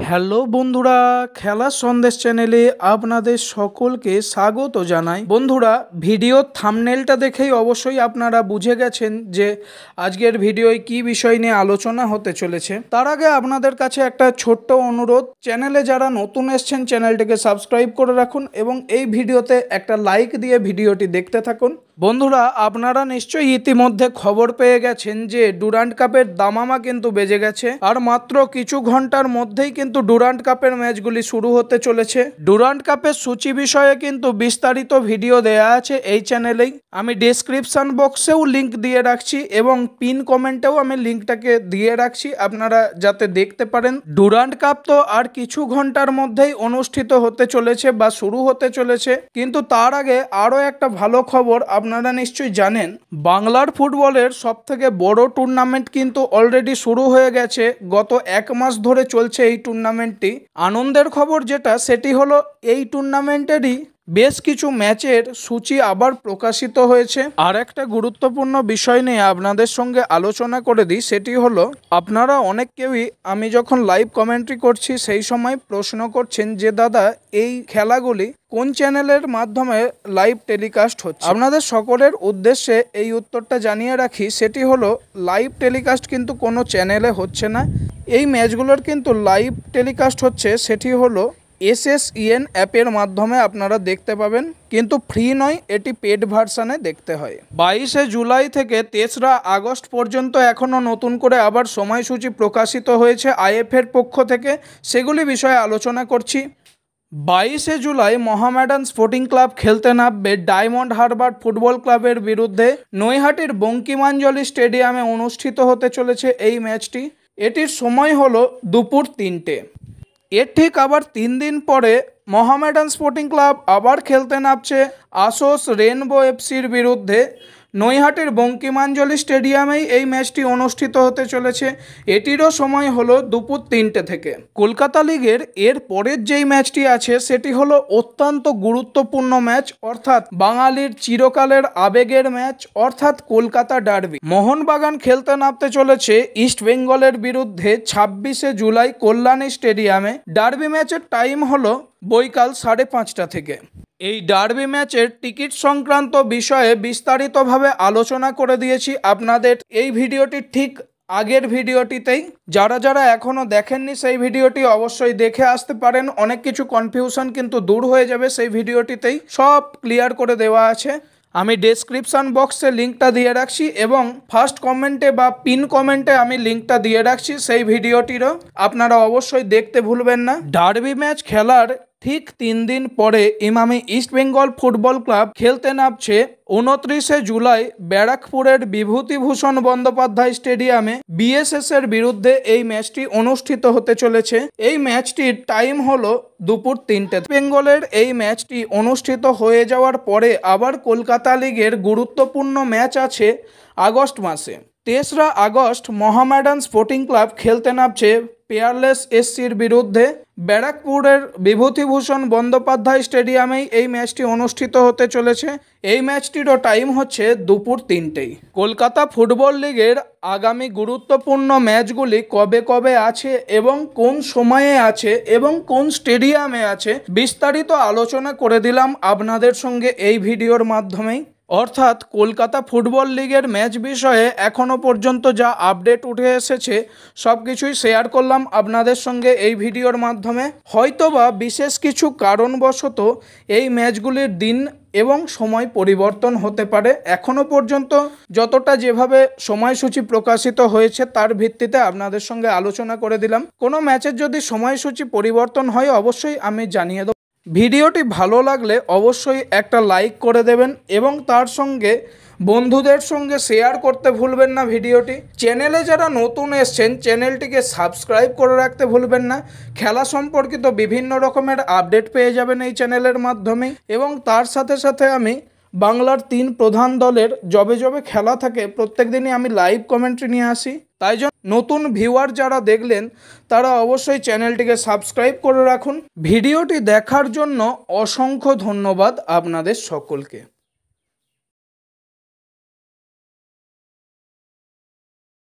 Hello বন্ধুরা, খেলা সন্দেশ চ্যানেলে আপনাদের সকলকে স্বাগত জানাই। বন্ধুরা, ভিডিওর থাম্বনেলটা দেখেই অবশ্যই আপনারা বুঝে গেছেন যে আজকের ভিডিওয় কি বিষয় নিয়ে আলোচনা হতে চলেছে। তার আগে আপনাদের কাছে একটা ছোট্ট অনুরোধ, চ্যানেলে যারা নতুন এসছেন চ্যানেলটিকে সাবস্ক্রাইব করে রাখুন এবং এই ভিডিওতে একটা লাইক দিয়ে ভিডিওটি দেখতে থাকুন। বন্ধুরা, আপনারা নিশ্চয়ই ইতিমধ্যে খবর পেয়ে গেছেন যে ডুরান্ড কাপের দামামা কিন্তু বেজে গেছে, আর মাত্র কিছু ঘন্টার মধ্যেই কিন্তু ডুরান্ড কাপের ম্যাচগুলি শুরু হতে চলেছে। ডুরান্ড কাপের সূচি বিষয়ে কিন্তু বিস্তারিত ভিডিও দেয়া আছে এই চ্যানেলেই। আমি ডেসক্রিপশন বক্সেও লিংক দিয়ে রাখছি এবং পিন কমেন্টেও আমি লিংকটাকে দিয়ে রাখছি, আপনারা যাতে দেখতে পারেন। ডুরান্ড কাপ তো আর কিছু ঘন্টার মধ্যেই অনুষ্ঠিত হতে চলেছে বা শুরু হতে চলেছে, কিন্তু তার আগে আরও একটা ভালো খবর আপনারা নিশ্চয়ই জানেন। বাংলার ফুটবলের সবথেকে বড় টুর্নামেন্ট কিন্তু অলরেডি শুরু হয়ে গেছে। গত এক মাস ধরে চলছে এই টুর্নামেন্টটি। আনন্দের খবর যেটা, সেটি হলো এই টুর্নামেন্টেরই বেশ কিছু ম্যাচের সূচি আবার প্রকাশিত হয়েছে। আর একটা গুরুত্বপূর্ণ বিষয় নিয়ে আপনাদের সঙ্গে আলোচনা করে দিই, সেটি হলো আপনারা অনেক কেউই আমি যখন লাইভ কমেন্ট্রি করছি সেই সময় প্রশ্ন করছেন যে দাদা, এই খেলাগুলি কোন চ্যানেলের মাধ্যমে লাইভ টেলিকাস্ট হচ্ছে। আপনাদের সকলের উদ্দেশ্যে এই উত্তরটা জানিয়ে রাখি, সেটি হলো লাইভ টেলিকাস্ট কিন্তু কোনো চ্যানেলে হচ্ছে না। এই ম্যাচগুলোর কিন্তু লাইভ টেলিকাস্ট হচ্ছে, সেটি হলো SSEN অ্যাপের মাধ্যমে আপনারা দেখতে পাবেন, কিন্তু ফ্রি নয়, এটি পেড ভার্সানে দেখতে হয়। 22শে জুলাই থেকে 3রা আগস্ট পর্যন্ত এখনও নতুন করে আবার সময়সূচি প্রকাশিত হয়েছে IF-এর পক্ষ থেকে, সেগুলি বিষয়ে আলোচনা করছি। 22শে জুলাই মোহামেডান স্পোর্টিং ক্লাব খেলতে নামবে ডায়মন্ড হারবার ফুটবল ক্লাবের বিরুদ্ধে। নৈহাটির বঙ্কিমাঞ্জলি স্টেডিয়ামে অনুষ্ঠিত হতে চলেছে এই ম্যাচটি। এটির সময় হলো দুপুর 3টে। এর ঠিক আবার 3 দিন পরে মোহামেডান স্পোর্টিং ক্লাব আবার খেলতে নামছে আসোস রেনবো FC'র বিরুদ্ধে। নৈহাটির বঙ্কিমাঞ্জলি স্টেডিয়ামেই এই ম্যাচটি অনুষ্ঠিত হতে চলেছে। এটিরও সময় হলো দুপুর 3টে থেকে। কলকাতা লিগের এর পরের যেই ম্যাচটি আছে সেটি হলো অত্যন্ত গুরুত্বপূর্ণ ম্যাচ, অর্থাৎ বাঙালির চিরকালের আবেগের ম্যাচ, অর্থাৎ কলকাতা ডার্বি। মোহনবাগান খেলতে নামতে চলেছে ইস্ট বেঙ্গলের বিরুদ্ধে 26শে জুলাই কল্যাণী স্টেডিয়ামে। ডার্বি ম্যাচের টাইম হলো বৈকাল 5:30 থেকে। এই ডার্বি ম্যাচের টিকিট সংক্রান্ত বিষয়ে বিস্তারিতভাবে আলোচনা করে দিয়েছি আপনাদের এই ভিডিওটির ঠিক আগের ভিডিওটিতেই। যারা যারা এখনও দেখেননি সেই ভিডিওটি অবশ্যই দেখে আসতে পারেন, অনেক কিছু কনফিউশন কিন্তু দূর হয়ে যাবে সেই ভিডিওটিতেই, সব ক্লিয়ার করে দেওয়া আছে। আমি ডেসক্রিপশন বক্সে লিঙ্কটা দিয়ে রাখছি এবং ফার্স্ট কমেন্টে বা পিন কমেন্টে আমি লিঙ্কটা দিয়ে রাখছি সেই ভিডিওটিরও, আপনারা অবশ্যই দেখতে ভুলবেন না। ডার্বি ম্যাচ খেলার ঠিক 3 দিন পরে Emami east Bengal football club খেলতে নামছে 29শে জুলাই ব্যারাকপুরের বিভূতিভূষণ বন্দ্যোপাধ্যায় স্টেডিয়ামে BSS এর বিরুদ্ধে। এই ম্যাচটি অনুষ্ঠিত হতে চলেছে। এই ম্যাচটির টাইম হলো দুপুর 3টে। বেঙ্গলের এই ম্যাচটি অনুষ্ঠিত হয়ে যাওয়ার পরে আবার কলকাতা লিগের গুরুত্বপূর্ণ ম্যাচ আছে আগস্ট মাসে। 3রা আগস্ট মোহামেডান স্পোর্টিং ক্লাব খেলতে নামছে পেয়ারলেস SC'র বিরুদ্ধে। ব্যারাকপুরের বিভূতিভূষণ বন্দ্যোপাধ্যায় স্টেডিয়ামেই এই ম্যাচটি অনুষ্ঠিত হতে চলেছে। এই ম্যাচটিরও টাইম হচ্ছে দুপুর 3টেই। কলকাতা ফুটবল লিগের আগামী গুরুত্বপূর্ণ ম্যাচগুলি কবে কবে আছে এবং কোন সময়ে আছে এবং কোন স্টেডিয়ামে আছে বিস্তারিত আলোচনা করে দিলাম আপনাদের সঙ্গে এই ভিডিওর মাধ্যমেই। অর্থাৎ কলকাতা ফুটবল লিগের ম্যাচ বিষয়ে এখনও পর্যন্ত যা আপডেট উঠে এসেছে সব কিছুই শেয়ার করলাম আপনাদের সঙ্গে এই ভিডিওর মাধ্যমে। হয়তোবা বিশেষ কিছু কারণবশত এই ম্যাচগুলির দিন এবং সময় পরিবর্তন হতে পারে। এখনও পর্যন্ত যতটা যেভাবে সময়সূচি প্রকাশিত হয়েছে তার ভিত্তিতে আপনাদের সঙ্গে আলোচনা করে দিলাম। কোনো ম্যাচের যদি সময়সূচি পরিবর্তন হয় অবশ্যই আমি জানিয়ে দেব। ভিডিওটি ভালো লাগলে অবশ্যই একটা লাইক করে দেবেন এবং তার সঙ্গে বন্ধুদের সঙ্গে শেয়ার করতে ভুলবেন না ভিডিওটি। চ্যানেলে যারা নতুন এসছেন চ্যানেলটিকে সাবস্ক্রাইব করে রাখতে ভুলবেন না। খেলা সম্পর্কিত বিভিন্ন রকমের আপডেট পেয়ে যাবেন এই চ্যানেলের মাধ্যমে এবং তার সাথে সাথে আমি বাংলার 3 প্রধান দলের যবে যবে খেলা থাকে প্রত্যেক দিনই আমি লাইভ কমেন্ট্রি নিয়ে আসি। তাই জন্য নতুন ভিউয়ার যারা দেখলেন তারা অবশ্যই চ্যানেলটিকে সাবস্ক্রাইব করে রাখুন। ভিডিওটি দেখার জন্য অসংখ্য ধন্যবাদ আপনাদের সকলকে।